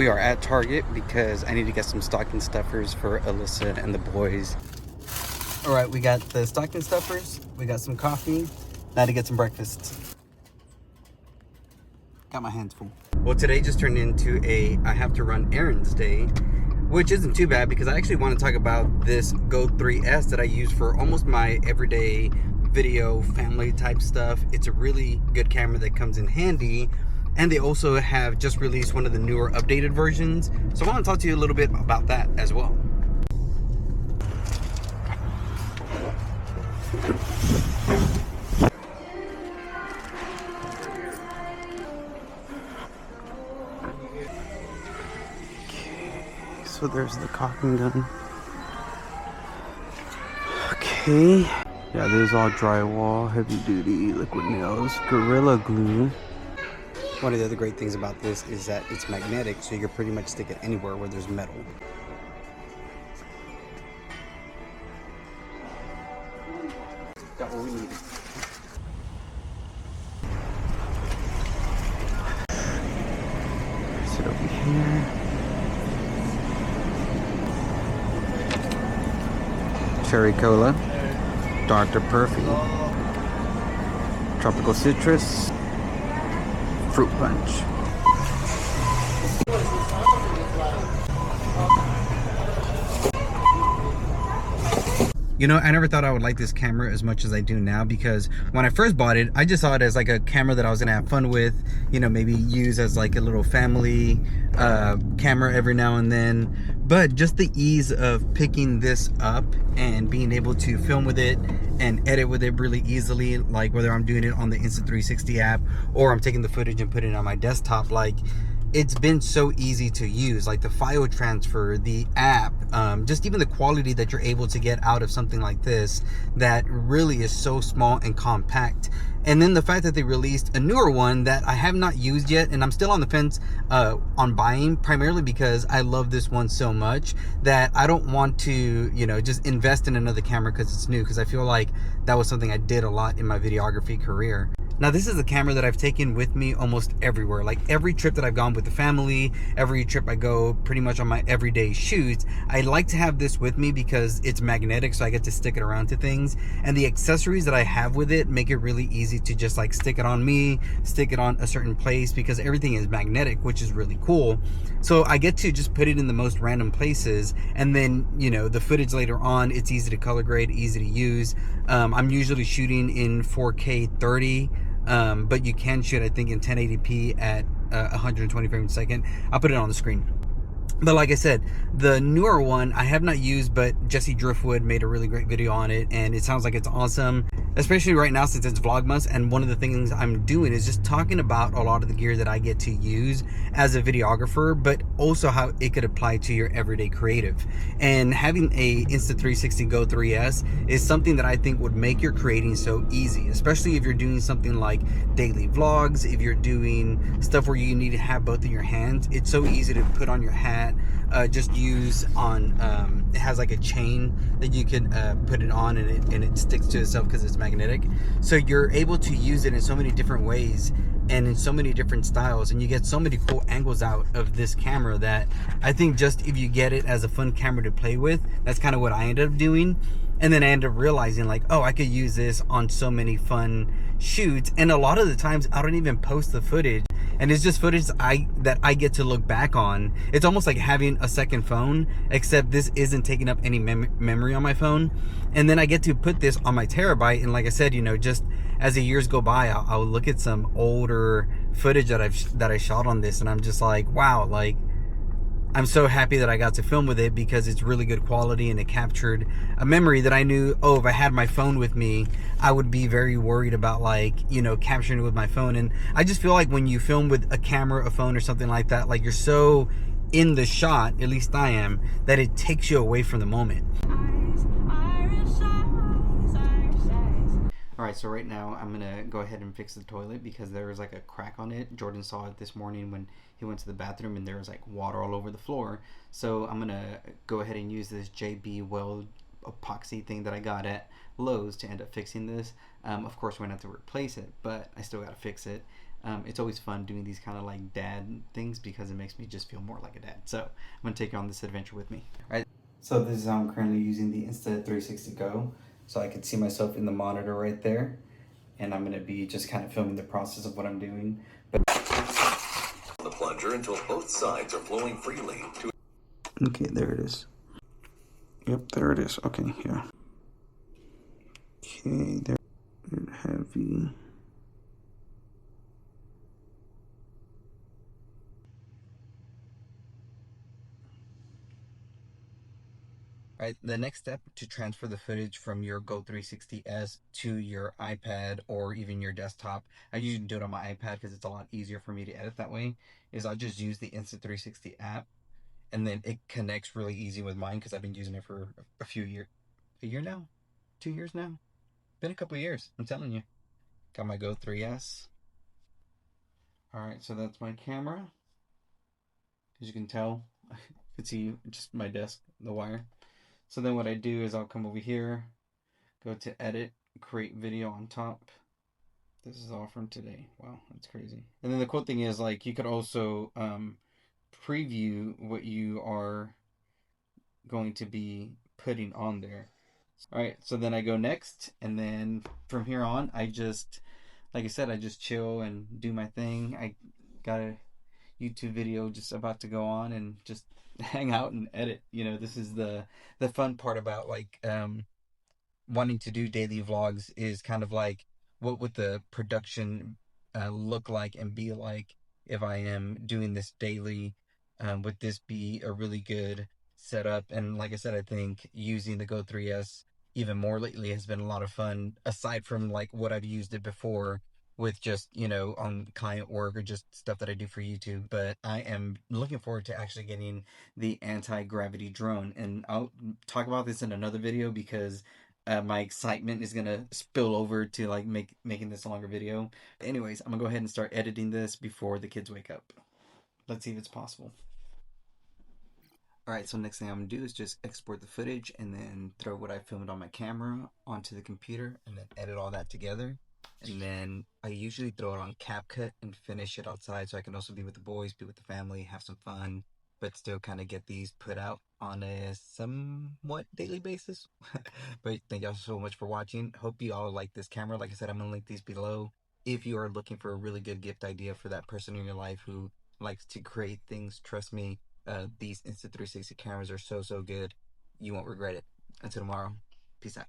We are at Target because I need to get some stocking stuffers for Alyssa and the boys. All right, we got the stocking stuffers, we got some coffee, now to get some breakfast. Got my hands full. Well, today just turned into a I have to run errands day, which isn't too bad because I actually want to talk about this Go 3S that I use for almost my everyday video family type stuff. It's a really good camera that comes in handy, and they also have just released one of the newer updated versions. So I want to talk to you a little bit about that as well. So there's the caulking gun. Okay. Yeah, there's all drywall, heavy duty, liquid nails, Gorilla Glue. One of the other great things about this is that it's magnetic, so you can pretty much stick it anywhere where there's metal. Got what we needed. Sit over here. Cherry Cola, Dr. Perfy, Tropical Citrus, Fruit Punch. You know, I never thought I would like this camera as much as I do now, because when I first bought it, I just saw it as like a camera that I was gonna have fun with, you know, maybe use as like a little family camera every now and then. But just the ease of picking this up and being able to film with it and edit with it really easily, like whether I'm doing it on the Insta360 app or I'm taking the footage and putting it on my desktop, like it's been so easy to use. Like the file transfer, the app, just even the quality that you're able to get out of something like this that really is so small and compact. And then the fact that they released a newer one that I have not used yet, and I'm still on the fence on buying, primarily because I love this one so much that I don't want to, you know, just invest in another camera because it's new, because I feel like that was something I did a lot in my videography career. Now, this is a camera that I've taken with me almost everywhere. Like every trip that I've gone with the family, every trip I go pretty much on my everyday shoots, I like to have this with me because it's magnetic, so I get to stick it around to things. And the accessories that I have with it make it really easy to just like stick it on me, stick it on a certain place, because everything is magnetic, which is really cool. So I get to just put it in the most random places, and then, you know, the footage later on, it's easy to color grade, easy to use. I'm usually shooting in 4K 30. But you can shoot, I think, in 1080p at 120 frames a second. I'll put it on the screen. But like I said, the newer one I have not used, but Jesse Driftwood made a really great video on it, and it sounds like it's awesome, especially right now since it's Vlogmas. And one of the things I'm doing is just talking about a lot of the gear that I get to use as a videographer, but also how it could apply to your everyday creative. And having a Insta360 GO 3S is something that I think would make your creating so easy, especially if you're doing something like daily vlogs, if you're doing stuff where you need to have both of your hands. It's so easy to put on your hat, just use on it has like a chain that you can put it on, and it sticks to itself because it's magnetic. So you're able to use it in so many different ways and in so many different styles, and you get so many cool angles out of this camera that I think just if you get it as a fun camera to play with, that's kind of what I ended up doing. And then I ended up realizing, like, oh, I could use this on so many fun shoots. And a lot of the times I don't even post the footage, and it's just footage that I get to look back on. It's almost like having a second phone, except this isn't taking up any memory on my phone. And then I get to put this on my terabyte, and like I said, you know, just as the years go by, I'll look at some older footage that I shot on this, and I'm just like, wow, like, I'm so happy that I got to film with it because it's really good quality, and it captured a memory that I knew, oh, if I had my phone with me, I would be very worried about, like, you know, capturing it with my phone. And I just feel like when you film with a camera, a phone, or something like that, like, you're so in the shot, at least I am, that it takes you away from the moment. Alright, so right now I'm gonna go ahead and fix the toilet because there was like a crack on it. Jordan saw it this morning when he went to the bathroom, and there was like water all over the floor. So I'm gonna go ahead and use this JB Weld epoxy thing that I got at Lowe's to end up fixing this. Of course, we're gonna have to replace it, but I still gotta fix it. It's always fun doing these kind of like dad things because it makes me just feel more like a dad. So I'm gonna take you on this adventure with me. All right. So this is how I'm currently using the Insta360 GO. So I can see myself in the monitor right there, and I'm gonna be just kind of filming the process of what I'm doing. But the plunger until both sides are flowing freely. okay, there it is. Yep, there it is. Okay, yeah. Okay, there. Heavy. Right, the next step to transfer the footage from your Go 360S to your iPad or even your desktop, I usually do it on my iPad because it's a lot easier for me to edit that way, is I just use the Insta360 app, and then it connects really easy with mine because I've been using it for a few years. A year now? 2 years now? Been a couple years, I'm telling you. Got my Go 3S. Alright, so that's my camera. As you can tell, I can see just my desk, the wire. So then what I do is I'll come over here, go to edit, create video on top. This is all from today. Wow, that's crazy. And then the cool thing is, like, you could also preview what you are going to be putting on there. All right, so then I go next, and then from here on, I just, like I said, I just chill and do my thing. I got a YouTube video just about to go on, and just hang out and edit. You know, this is the fun part about like wanting to do daily vlogs, is kind of like, what would the production look like and be like if I am doing this daily? Would this be a really good setup? And like I said, I think using the Go 3S even more lately has been a lot of fun, aside from like what I've used it before with just, on client work or just stuff that I do for YouTube. But I am looking forward to actually getting the anti-gravity drone, and I'll talk about this in another video because my excitement is gonna spill over to like making this a longer video. But anyways, I'm gonna go ahead and start editing this before the kids wake up. Let's see if it's possible. All right, so next thing I'm gonna do is just export the footage and then throw what I filmed on my camera onto the computer and then edit all that together. And then I usually throw it on CapCut and finish it outside so I can also be with the boys, be with the family, have some fun, but still kind of get these put out on a somewhat daily basis. But thank y'all so much for watching. Hope you all like this camera. Like I said, I'm gonna link these below if you are looking for a really good gift idea for that person in your life who likes to create things. Trust me, these Insta360 cameras are so good. You won't regret it. Until tomorrow, peace out.